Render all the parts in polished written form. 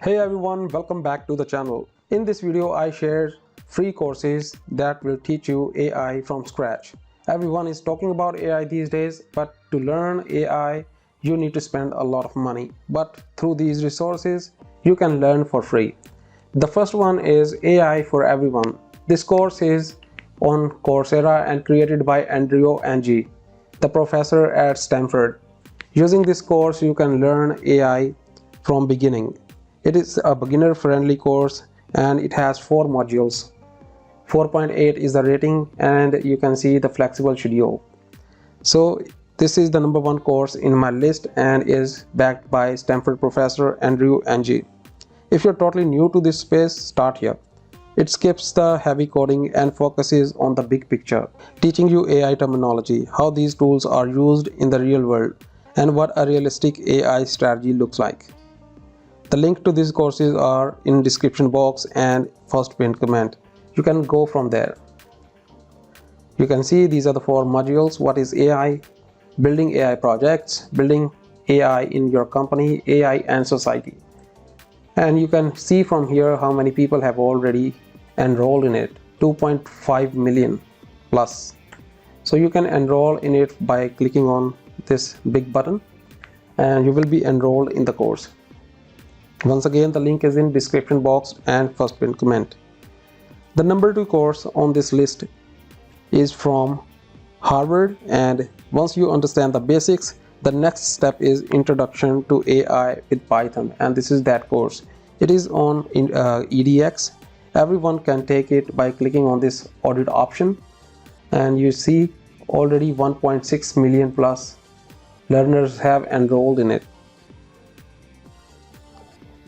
Hey everyone, welcome back to the channel. In this video, I share free courses that will teach you AI from scratch. Everyone is talking about AI these days, but to learn AI, you need to spend a lot of money. But through these resources, you can learn for free. The first one is AI for Everyone. This course is on Coursera and created by Andrew Ng, the professor at Stanford. Using this course, you can learn AI from beginning. It is a beginner-friendly course and it has 4 modules. 4.8 is the rating and you can see the flexible schedule. So this is the number 1 course in my list and is backed by Stanford professor Andrew Ng. If you're totally new to this space, start here. It skips the heavy coding and focuses on the big picture, teaching you AI terminology, how these tools are used in the real world, and what a realistic AI strategy looks like. The link to these courses are in description box and first pinned comment. You can go from there. You can see these are the 4 modules. What is AI? Building AI projects, building AI in your company, AI and society. And you can see from here how many people have already enrolled in it. 2.5 million plus. So you can enroll in it by clicking on this big button and you will be enrolled in the course. Once again, the link is in description box and first pinned comment. The number 2 course on this list is from Harvard, and once you understand the basics, the next step is Introduction to AI with Python, and this is that course. It is on edX. Everyone can take it by clicking on this audit option, and you see already 1.6 million plus learners have enrolled in it.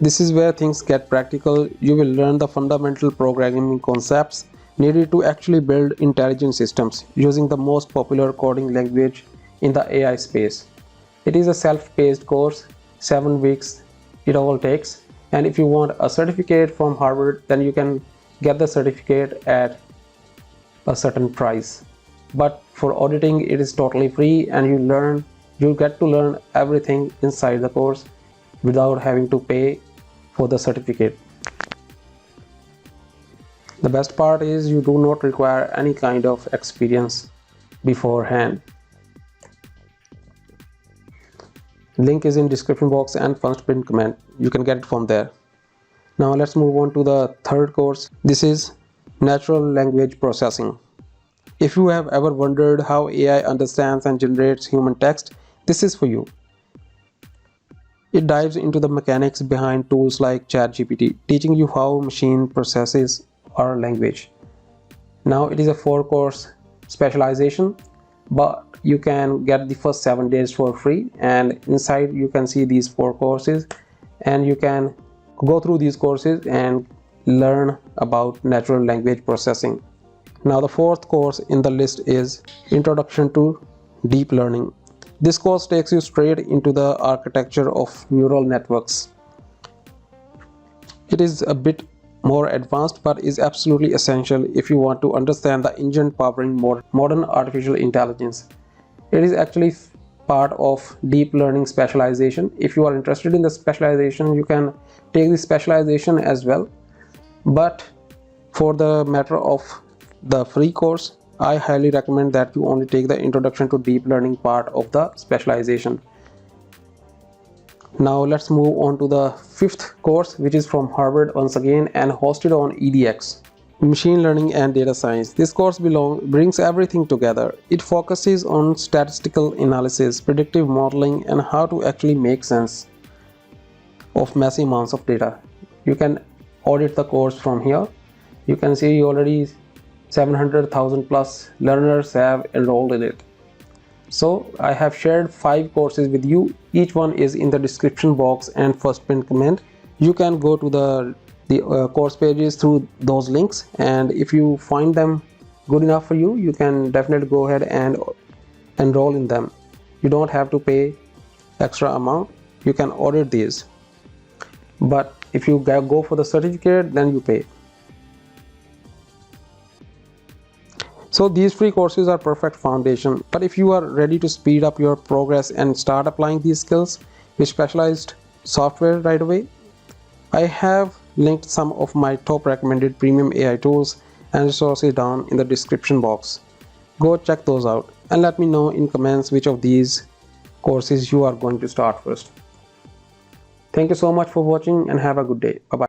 This is where things get practical. You will learn the fundamental programming concepts needed to actually build intelligent systems using the most popular coding language in the AI space. It is a self-paced course, 7 weeks it all takes, and if you want a certificate from Harvard, then you can get the certificate at a certain price. But for auditing, it is totally free and you get to learn everything inside the course without having to pay for the certificate. The best part is you do not require any kind of experience beforehand. Link is in description box and first pinned comment. You can get it from there. Now let's move on to the third course. This is Natural Language Processing. If you have ever wondered how AI understands and generates human text, this is for you. It dives into the mechanics behind tools like ChatGPT, teaching you how machine processes our language. Now it is a 4-course specialization, but you can get the first 7 days for free, and inside you can see these 4 courses and you can go through these courses and learn about natural language processing. Now the 4th course in the list is Introduction to Deep Learning. This course takes you straight into the architecture of neural networks. It is a bit more advanced but is absolutely essential if you want to understand the engine powering modern artificial intelligence. It is actually part of deep learning specialization. If you are interested in the specialization, you can take the specialization as well. But for the matter of the free course, I highly recommend that you only take the Introduction to Deep Learning part of the specialization. Now let's move on to the 5th course, which is from Harvard once again and hosted on edX. Machine Learning and Data Science. This course brings everything together. It focuses on statistical analysis, predictive modeling, and how to actually make sense of massive amounts of data. You can audit the course from here. You can see already 700,000 plus learners have enrolled in it. So I have shared 5 courses with you. Each one is in the description box and first pinned comment. You can go to the course pages through those links, and if you find them good enough for you, you can definitely go ahead and enroll in them. You don't have to pay extra amount. You can audit these. But if you go for the certificate, then you pay. So these free courses are perfect foundation, but if you are ready to speed up your progress and start applying these skills with specialized software right away, I have linked some of my top recommended premium AI tools and resources down in the description box. Go check those out and let me know in comments which of these courses you are going to start first. Thank you so much for watching and have a good day. Bye bye.